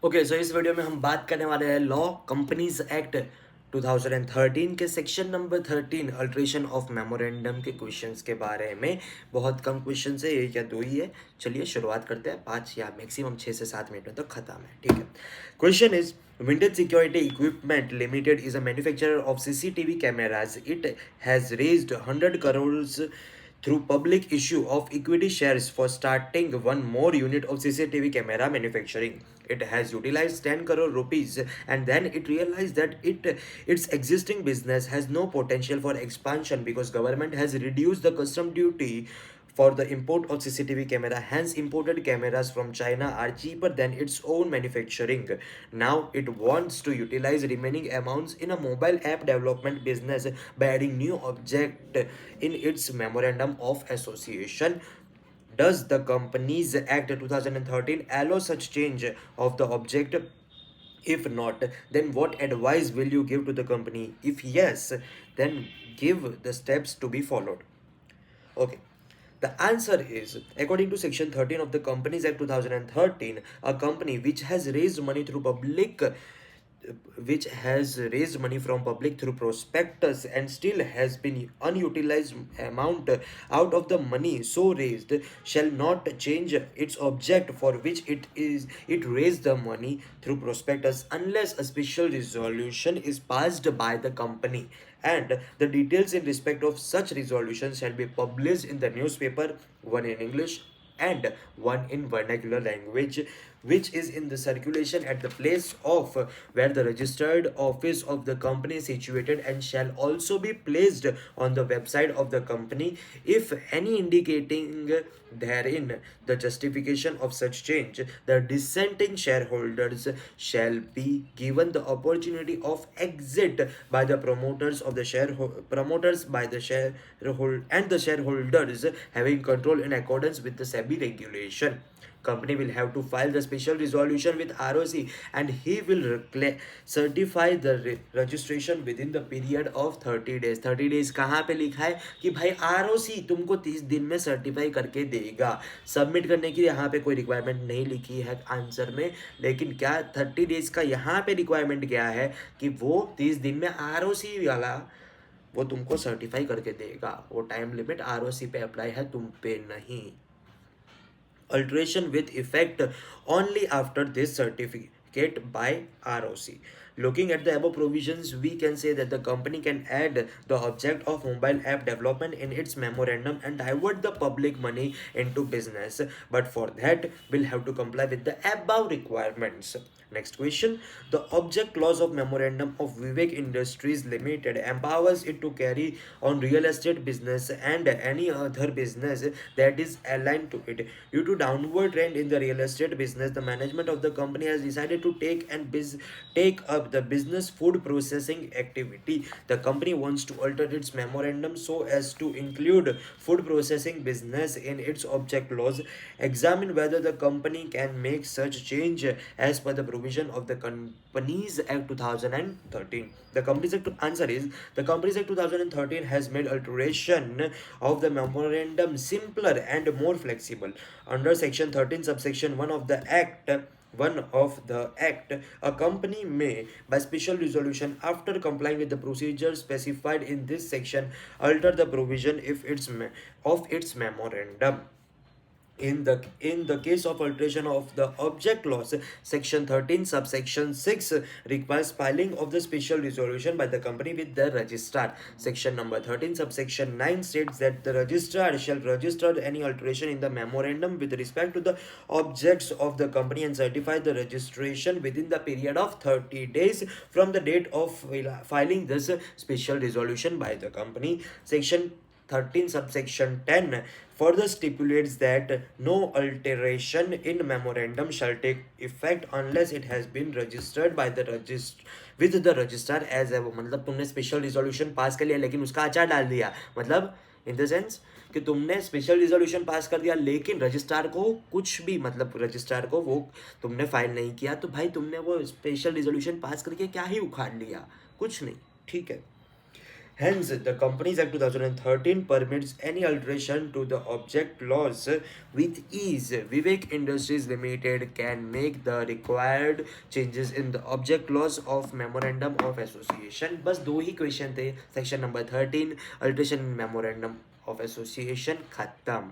Okay so इस video में हम बात करने वाले हैं लॉ कंपनीज एक्ट 2013 के section number 13 alteration of memorandum के क्वेश्चंस के बारे में। बहुत कम क्वेश्चन है, एक या दो ही है। चलिए शुरुआत करते हैं। 5 या मैक्सिमम 6 से 7 मिनट में तो खत्म है, ठीक है। Question is vintage security equipment limited is a manufacturer of CCTV cameras. It has raised 100 crores through public issue of equity shares for starting one more unit of CCTV camera manufacturing. It has utilized 10 crore rupees and then it realized that its existing business has no potential for expansion because government has reduced the custom duty for the import of CCTV camera. Hence, imported cameras from China are cheaper than its own manufacturing. Now, it wants to utilize remaining amounts in a mobile app development business by adding new object in its memorandum of association. Does the Companies Act 2013 allow such change of the object? If not, then what advice will you give to the company? If yes, then give the steps to be followed. Okay. The answer is, according to Section 13 of the Companies Act 2013, a company which has raised money from public through prospectus and still has been unutilized amount out of the money so raised shall not change its object for which it raised the money through prospectus unless a special resolution is passed by the company, and the details in respect of such resolution shall be published in the newspaper, one in English and one in vernacular language, which is in the circulation at the place of where the registered office of the company is situated, and shall also be placed on the website of the company, if any indicating therein the justification of such change. The dissenting shareholders shall be given the opportunity of exit by the promoters by the shareholder and the shareholders having control in accordance with the SEBI regulation. Company will have to file the special resolution with ROC, and he will certify the registration within the period of 30 days. 30 days कहाँ पे लिखा है कि भाई ROC तुमको 30 दिन में certify करके देगा। सबमिट करने की यहाँ पे कोई रिक्वायरमेंट नहीं लिखी है आंसर में, लेकिन क्या 30 डेज का यहाँ पे रिक्वायरमेंट क्या है कि वो 30 दिन में ROC वाला वो तुमको सर्टिफाई करके देगा। वो टाइम लिमिट ROC पे अप्लाई है, तुम पे नहीं। Alteration with effect only after this certificate by ROC. Looking at the above provisions, we can say that the company can add the object of mobile app development in its memorandum and divert the public money into business, but for that will have to comply with the above requirements. Next question. The object clause of memorandum of Vivek Industries Limited empowers it to carry on real estate business and any other business that is aligned to it. Due to downward trend in the real estate business, the management of the company has decided to take up the business food processing activity. The company wants to alter its memorandum so as to include food processing business in its object clause. Examine whether the company can make such change as per the provision of the Companies Act 2013. The Companies Act answer is, the Companies Act 2013 has made alteration of the memorandum simpler and more flexible. Under Section 13, subsection 1 of the Act, a company may, by special resolution, after complying with the procedures specified in this section, alter the provision of its memorandum. In the case of alteration of the object clause, section 13 subsection 6 requires filing of the special resolution by the company with the registrar. Section number 13 subsection 9 states that the registrar shall register any alteration in the memorandum with respect to the objects of the company and certify the registration within the period of 30 days from the date of filing this special resolution by the company. Section 13 subsection 10 further stipulates that no alteration in memorandum shall take effect unless it has been registered by the with the registrar as a, मतलब तुमने special resolution pass कर लिया लेकिन उसका अचार डाल दिया, मतलब इन द सेंस कि तुमने स्पेशल रिजोल्यूशन पास कर दिया लेकिन रजिस्ट्रार को कुछ भी, मतलब रजिस्ट्रार को वो तुमने फाइल नहीं किया, तो भाई तुमने वो स्पेशल रिजोल्यूशन पास करके क्या ही उखाड़ लिया, कुछ नहीं, ठीक है। Hence, the Companies Act 2013 permits any alteration to the object laws with ease. Vivek Industries Limited can make the required changes in the object laws of Memorandum of Association. बस दो ही क्वेश्चन थे, section number 13 alteration in memorandum of association खत्म.